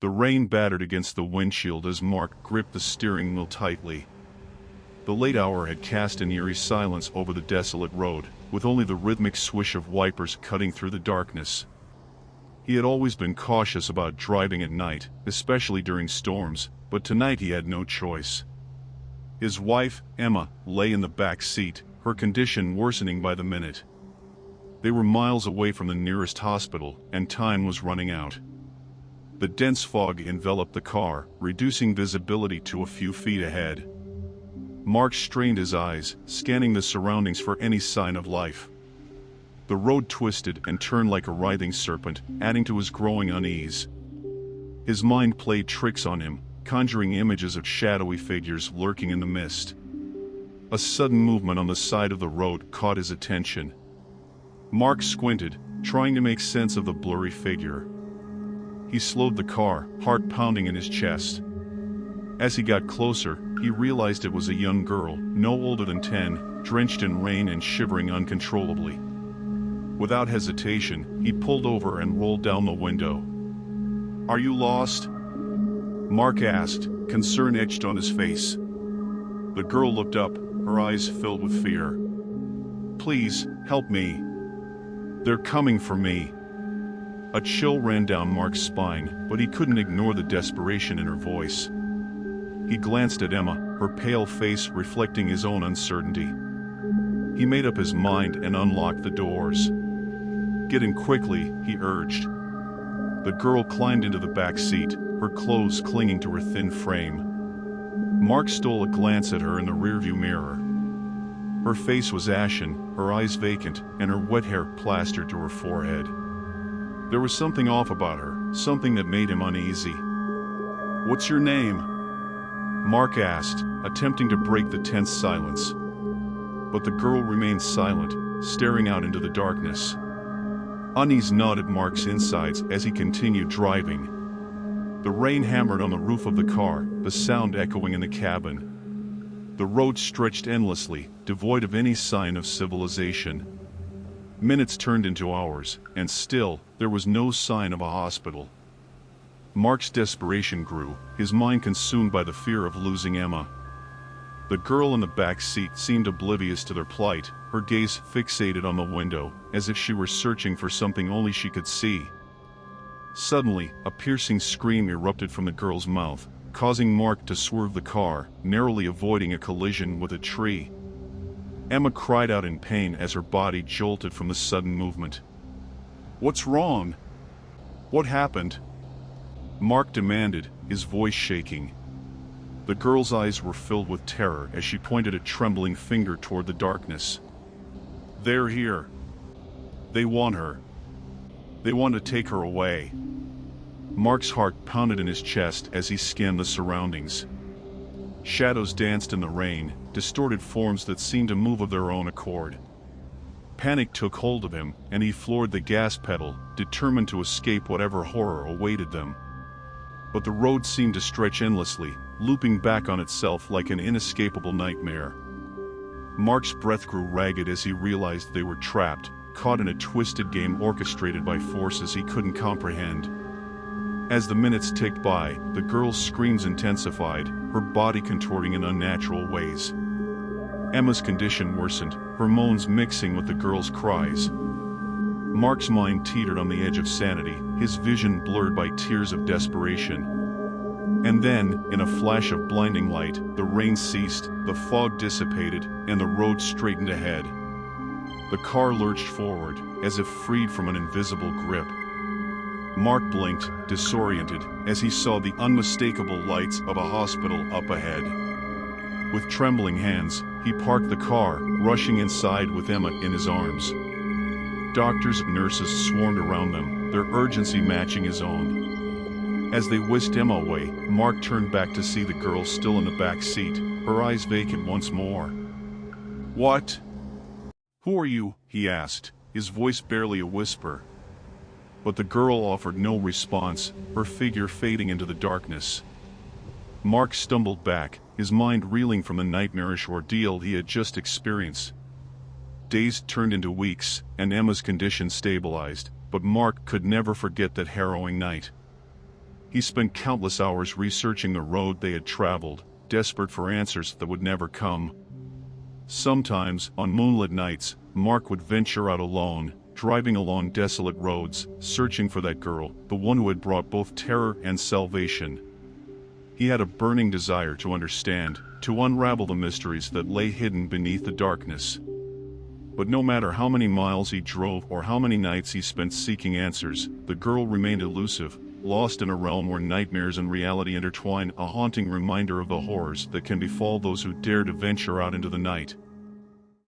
The rain battered against the windshield as Mark gripped the steering wheel tightly. The late hour had cast an eerie silence over the desolate road, with only the rhythmic swish of wipers cutting through the darkness. He had always been cautious about driving at night, especially during storms, but tonight he had no choice. His wife, Emma, lay in the back seat, her condition worsening by the minute. They were miles away from the nearest hospital, and time was running out. The dense fog enveloped the car, reducing visibility to a few feet ahead. Mark strained his eyes, scanning the surroundings for any sign of life. The road twisted and turned like a writhing serpent, adding to his growing unease. His mind played tricks on him, conjuring images of shadowy figures lurking in the mist. A sudden movement on the side of the road caught his attention. Mark squinted, trying to make sense of the blurry figure. He slowed the car, heart pounding in his chest. As he got closer, he realized it was a young girl, no older than 10, drenched in rain and shivering uncontrollably. Without hesitation, he pulled over and rolled down the window. "Are you lost?" Mark asked, concern etched on his face. The girl looked up, her eyes filled with fear. "Please, help me. They're coming for me." A chill ran down Mark's spine, but he couldn't ignore the desperation in her voice. He glanced at Emma, her pale face reflecting his own uncertainty. He made up his mind and unlocked the doors. "Get in quickly," he urged. The girl climbed into the back seat, her clothes clinging to her thin frame. Mark stole a glance at her in the rearview mirror. Her face was ashen, her eyes vacant, and her wet hair plastered to her forehead. There was something off about her, something that made him uneasy. "What's your name?" Mark asked, attempting to break the tense silence. But the girl remained silent, staring out into the darkness. Unease gnawed at Mark's insides as he continued driving. The rain hammered on the roof of the car, the sound echoing in the cabin. The road stretched endlessly, devoid of any sign of civilization. Minutes turned into hours, and still, there was no sign of a hospital. Mark's desperation grew, his mind consumed by the fear of losing Emma. The girl in the back seat seemed oblivious to their plight, her gaze fixated on the window, as if she were searching for something only she could see. Suddenly, a piercing scream erupted from the girl's mouth, causing Mark to swerve the car, narrowly avoiding a collision with a tree. Emma cried out in pain as her body jolted from the sudden movement. "What's wrong? What happened?" Mark demanded, his voice shaking. The girl's eyes were filled with terror as she pointed a trembling finger toward the darkness. "They're here. They want her. They want to take her away." Mark's heart pounded in his chest as he scanned the surroundings. Shadows danced in the rain, distorted forms that seemed to move of their own accord. Panic took hold of him, and he floored the gas pedal, determined to escape whatever horror awaited them. But the road seemed to stretch endlessly, looping back on itself like an inescapable nightmare. Mark's breath grew ragged as he realized they were trapped, caught in a twisted game orchestrated by forces he couldn't comprehend. As the minutes ticked by, the girl's screams intensified, her body contorting in unnatural ways. Emma's condition worsened, her moans mixing with the girl's cries. Mark's mind teetered on the edge of sanity, his vision blurred by tears of desperation. And then, in a flash of blinding light, the rain ceased, the fog dissipated, and the road straightened ahead. The car lurched forward, as if freed from an invisible grip. Mark blinked, disoriented, as he saw the unmistakable lights of a hospital up ahead. With trembling hands, he parked the car, rushing inside with Emma in his arms. Doctors and nurses swarmed around them, their urgency matching his own. As they whisked Emma away, Mark turned back to see the girl still in the back seat, her eyes vacant once more. "What? Who are you?" he asked, his voice barely a whisper. But the girl offered no response, her figure fading into the darkness. Mark stumbled back, his mind reeling from the nightmarish ordeal he had just experienced. Days turned into weeks, and Emma's condition stabilized, but Mark could never forget that harrowing night. He spent countless hours researching the road they had traveled, desperate for answers that would never come. Sometimes, on moonlit nights, Mark would venture out alone, driving along desolate roads, searching for that girl, the one who had brought both terror and salvation. He had a burning desire to understand, to unravel the mysteries that lay hidden beneath the darkness. But no matter how many miles he drove or how many nights he spent seeking answers, the girl remained elusive, lost in a realm where nightmares and reality intertwine, a haunting reminder of the horrors that can befall those who dare to venture out into the night.